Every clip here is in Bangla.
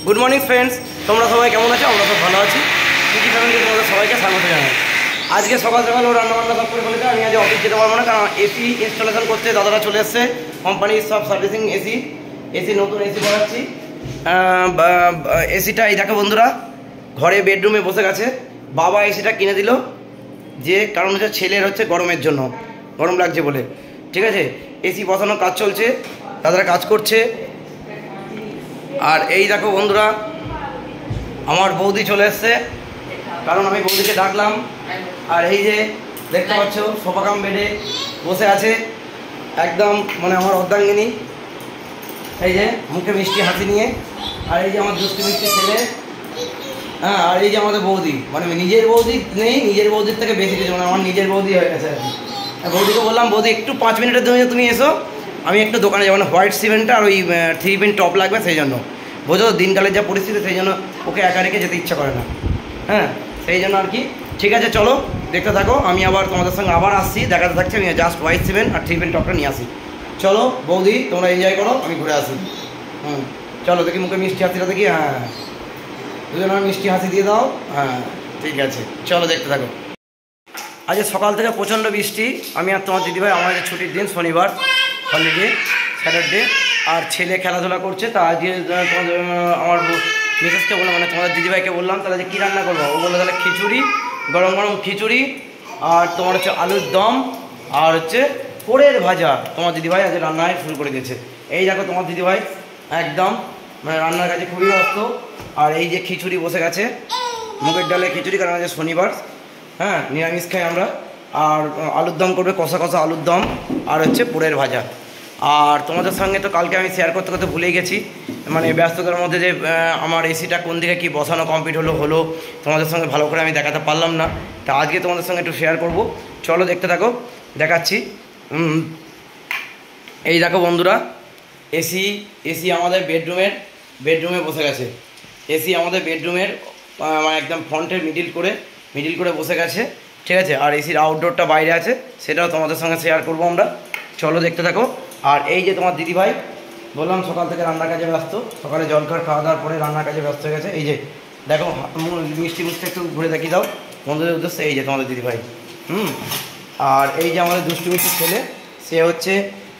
গুড মর্নিং ফ্রেন্ডস, তোমরা সবাই কেমন আছো? আমরা সব ভালো আছি। কৃষি ফ্যামিলি তোমাদের সবাইকে স্বাগত জানাই। আজকে সকাল সকাল ও রান্নাবান্না সব করে ফেলেছে। আমি আজ অফিস যেতে পারবো না, কারণ এসি ইনস্টলেশন করতে দাদারা চলে এসছে। কোম্পানির সব সার্ভিসিং এসি নতুন এসি করাচ্ছি। এসিটা এই দেখো বন্ধুরা, ঘরে বেডরুমে বসে গেছে। বাবা এসিটা কিনে দিল, যে কারণ হচ্ছে ছেলের হচ্ছে গরমের জন্য, গরম লাগছে বলে। ঠিক আছে, এসি বসানোর কাজ চলছে, দাদারা কাজ করছে। আর এই দেখো বন্ধুরা, আমার বৌদি চলে এসছে, কারণ আমি বৌদিকে ডাকলাম। আর এই যে দেখতে পাচ্ছ সোফা কাম বেডে বসে আছে, একদম মানে আমার অর্ধাঙ্গিনী। এই যে মুখে মিষ্টি হাসি নিয়ে। আর এই যে আমার দুষ্টি মিষ্টি ছেলে। হ্যাঁ, আর এই যে আমাদের বৌদি, মানে নিজের বৌদি নেই, নিজের বৌদির থেকে বেশি কিছু, মানে আমার নিজের বৌদি হয়ে গেছে আর কি। বৌদিকে বললাম, বৌদি একটু 5 মিনিটের জন্য তুমি এসো, আমি একটু দোকানে যাবো। না, হোয়াইট সিমেন্টটা আর ওই 3 পিন টপ লাগবে, সেই জন্য। বোঝো দিনকালের যা পরিস্থিতি, সেই জন্য ওকে একা রেখে যেতে ইচ্ছা করে না। হ্যাঁ, সেই জন্য আর কি। ঠিক আছে, চলো দেখতে থাকো। আমি আবার তোমাদের সঙ্গে আবার আসছি, দেখাতে থাকছি। আমি জাস্ট হোয়াইট সিমেন্ট আর 3 পিন টপটা নিয়ে আসি। চলো বৌদি, তোমরা এনজয় করো, আমি ঘুরে আসি। চলো দেখি মুখে মিষ্টি হাসিটা দেখি। হ্যাঁ, দুজন আমার মিষ্টি হাসি দিয়ে দাও। হ্যাঁ ঠিক আছে, চলো দেখতে থাকো। আজ সকাল থেকে প্রচণ্ড বৃষ্টি। আমি আর তোমার দিদিভাই, আমাদের ছুটির দিন, শনিবার হলিডে, স্যাটারডে। আর ছেলে খেলাধুলা করছে। তা আজকে তোমাদের আমার মিসেসকে বললাম, মানে তোমাদের দিদিভাইকে বললাম, তাহলে যে কী রান্না করবো। ও বললো তাহলে খিচুড়ি, গরম গরম খিচুড়ি, আর তোমার হচ্ছে আলুর দম, আর হচ্ছে পোড়ের ভাজা। তোমার দিদিভাই আজ রান্নায় শুরু করে দিয়েছে। এই দেখো তোমার দিদিভাই একদম মানে রান্নার কাছে খুবই ব্যস্ত। আর এই যে খিচুড়ি বসে গেছে, মুগের ডালে খিচুড়ি, কারণ আজ শনিবার। হ্যাঁ, নিরামিষ খাই আমরা। আর আলুর দম করবে, কষা কষা আলুর দম, আর হচ্ছে পোড়ের ভাজা। আর তোমাদের সঙ্গে তো কালকে আমি শেয়ার করতে করতে ভুলেই গেছি, মানে ব্যস্ততার মধ্যে, যে আমার এসিটা কোন দিকে কি বসানো কমপ্লিট হলো তোমাদের সঙ্গে ভালো করে আমি দেখাতে পারলাম না। তা আজকে তোমাদের সঙ্গে একটু শেয়ার করব। চলো দেখতে থাকো, দেখাচ্ছি। এই দেখো বন্ধুরা, এসি আমাদের বেডরুমে বসে গেছে। এসি আমাদের বেডরুমের মানে একদম ফ্রন্টের মিডিল করে বসে গেছে। ঠিক আছে, আর এসির আউটডোরটা বাইরে আছে, সেটাও তোমাদের সঙ্গে শেয়ার করব আমরা। চলো দেখতে থাকো। আর এই যে তোমার দিদিভাই, বললাম সকাল থেকে রান্নার কাজে ব্যস্ত, সকালে জলখাবার খাওয়া দাওয়ার পরে রান্নার কাজে ব্যস্ত হয়ে গেছে। এই যে দেখো, মিষ্টি একটু ঘুরে দেখিয়ে দাও বন্ধুদের উদ্দেশ্যে। এই যে তোমাদের দিদিভাই। আর এই যে আমাদের দুষ্টু মিষ্টি ছেলে, সে হচ্ছে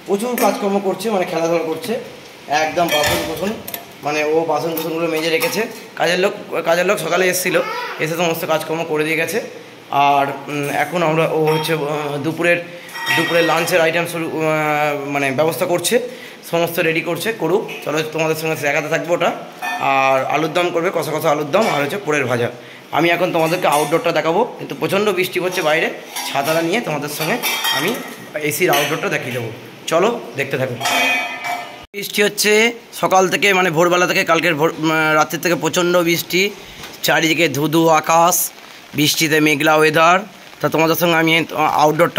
প্রচুর কাজকর্ম করছে, মানে খেলাধুলা করছে একদম। মানে ও বাসন কুসনগুলো মেজে রেখেছে। কাজের লোক সকালে এসে সমস্ত কাজকর্ম করে দিয়ে গেছে। আর এখন ও হচ্ছে দুপুরের লাঞ্চের আইটেম মানে ব্যবস্থা করছে, সমস্ত রেডি করুক। চলো তোমাদের সঙ্গে দেখাতে থাকবো ওটা। আর আলুর দম করবে, কষা কষা আলুর দম, আর হচ্ছে পোড়ের ভাজা। আমি এখন তোমাদেরকে আউটডোরটা দেখাবো, কিন্তু প্রচণ্ড বৃষ্টি হচ্ছে বাইরে। ছাতাটা নিয়ে তোমাদের সঙ্গে আমি এসির আউটডোরটা দেখিয়ে দেবো। চলো দেখতে থাকো। বৃষ্টি হচ্ছে সকাল থেকে, মানে ভোরবেলা থেকে, কালকের রাত্রির থেকে প্রচণ্ড বৃষ্টি। চারিদিকে ধুধু আকাশ, বৃষ্টিতে মেঘলা ওয়েদার। তা তোমাদের সঙ্গে আমি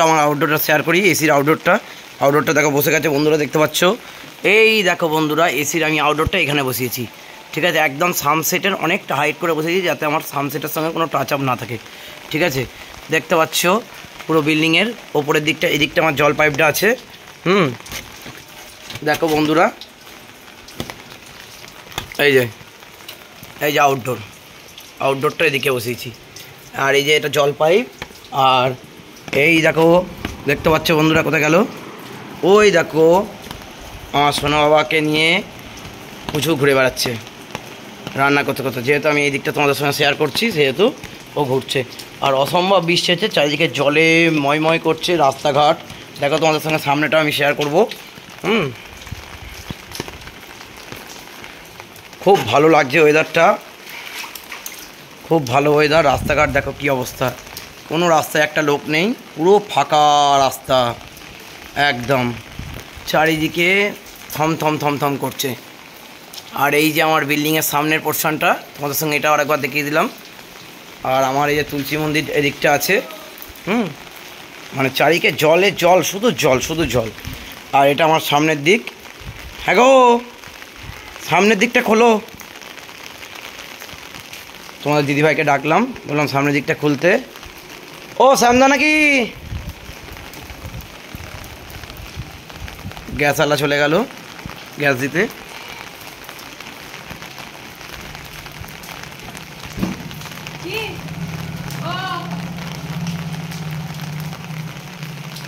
আমার আউটডোরটা শেয়ার করি। এসির আউটডোরটা দেখো বসে গেছে বন্ধুরা, দেখতে পাচ্ছ। এই দেখো বন্ধুরা, এসির আমি আউটডোরটা এখানে বসিয়েছি। ঠিক আছে, একদম সানসেটের অনেকটা হাইট করে বসিয়েছি, যাতে আমার সানসেটের সঙ্গে কোনো টাচ আপ না থাকে। ঠিক আছে, দেখতে পাচ্ছ পুরো বিল্ডিংয়ের ওপরের দিকটা, এদিকটা আমার জল পাইপটা আছে। দেখো বন্ধুরা, এই যে আউটডোরটা এদিকে বসিয়েছি। আর এই যে এটা জল পাইপ। আর এই দেখো, দেখতে পাচ্ছ বন্ধুরা, কোথায় গেল? ওই দেখো আমার সোনা বাবাকে নিয়ে পুচু ঘুরে বেড়াচ্ছে রান্না করতে। যেহেতু আমি এই দিকটা তোমাদের সঙ্গে শেয়ার করছি, সেহেতু ও ঘুরছে। আর অসম্ভব বৃষ্টি হচ্ছে, চারিদিকে জলে ময় করছে রাস্তাঘাট। দেখো তোমাদের সঙ্গে সামনেটা আমি শেয়ার করব। খুব ভালো লাগছে ওয়েদারটা, খুব ভালো ওয়েদার। রাস্তাঘাট দেখো কী অবস্থা, কোনো রাস্তায় একটা লোক নেই, পুরো ফাঁকা রাস্তা একদম। চারিদিকে থম করছে। আর এই যে আমার বিল্ডিংয়ের সামনের পোর্শনটা, তোমাদের সঙ্গে এটা আরেকবার দেখিয়ে দিলাম। আর আমার এই যে তুলসী মন্দির এদিকটা আছে। মানে চারিদিকে জল, শুধু জল। আর এটা আমার সামনের দিক। হ্যাঁ গো, সামনের দিকটা খোলো। তোমাদের দিদিভাইকে ডাকলাম, বললাম সামনের দিকটা খুলতে। ও শ্যামদা নাকি? গ্যাসওয়ালা চলে গেল গ্যাস দিতে।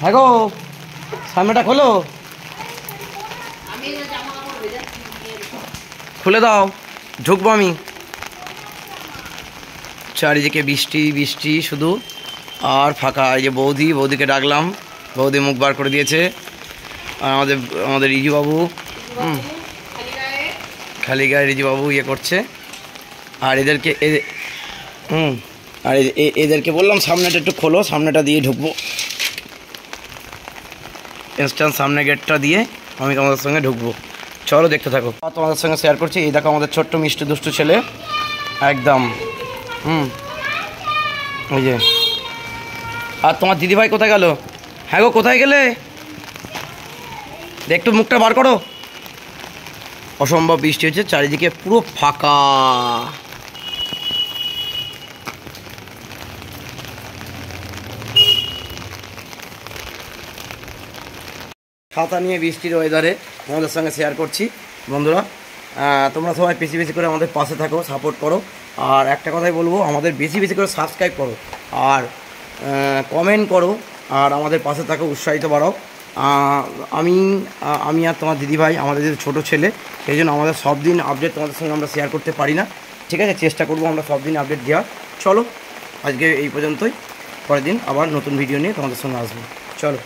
হ্যাঁ গো, সামনেটা খোলো, খুলে দাও, ঢুকবো আমি। চারিদিকে বৃষ্টি বৃষ্টি শুধু, আর ফাঁকা। এই যে বৌদিকে ডাকলাম, বৌদি মুখ বার করে দিয়েছে। আর আমাদের রিজুবাবু, খালি গায়ে রিজুবাবু ইয়ে করছে। আর এদেরকে আর এদেরকে বললাম সামনেটা একটু খোলো, সামনেটা দিয়ে ঢুকবো। ইনস্ট্যান্ট সামনে গেটটা দিয়ে আমি তোমাদের সঙ্গে ঢুকবো। চলো দেখতে থাকো, তোমাদের সঙ্গে শেয়ার করছি। এই দেখো আমাদের ছোট্ট মিষ্টি দুষ্টু ছেলে, একদম। ওই যে, আর তোমার দিদিভাই কোথায় গেল? হ্যাঁ গো, কোথায় গেলে? একটু মুখটা বার করো। অসম্ভব বৃষ্টি হচ্ছে, চারিদিকে পুরো ফাঁকা। ছাতা নিয়ে বৃষ্টির ওয়েদারে আমাদের সঙ্গে শেয়ার করছি। বন্ধুরা, তোমরা সবাই বেশি বেশি করে আমাদের পাশে থাকো, সাপোর্ট করো। আর একটা কথাই বলবো, আমাদের বেশি বেশি করে সাবস্ক্রাইব করো আর কমেন্ট করো, আর আমাদের পাশে থাকো, উৎসাহিত বাড়াও। আমি আর তোমার দিদিভাই, আমাদের যে ছোটো ছেলে, সেই জন্য আমাদের সব দিন আপডেট তোমাদের সঙ্গে আমরা শেয়ার করতে পারি না। ঠিক আছে, চেষ্টা করবো আমরা সব দিন আপডেট দেওয়ার। চলো আজকে এই পর্যন্তই, পরের দিন আবার নতুন ভিডিও নিয়ে তোমাদের সঙ্গে আসবো। চলো।